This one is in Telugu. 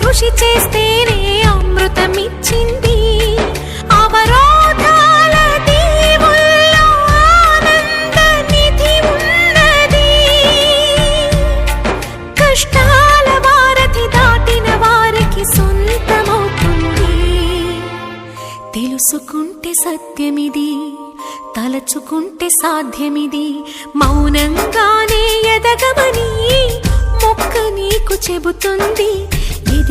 కృషి చేస్తేనే అమృతమిచ్చింది. అవరోధాల దీవుల్లో ఆనంద నిధి ఉన్నది. కష్టాల వారధి దాటిన వారికి సొంతమవుతుంది. తెలుసుకుంటే సత్యమిది, తలచుకుంటే సాధ్యమిది. మౌనంగానే ఎదగమని మొక్క నీకు చెబుతుంది.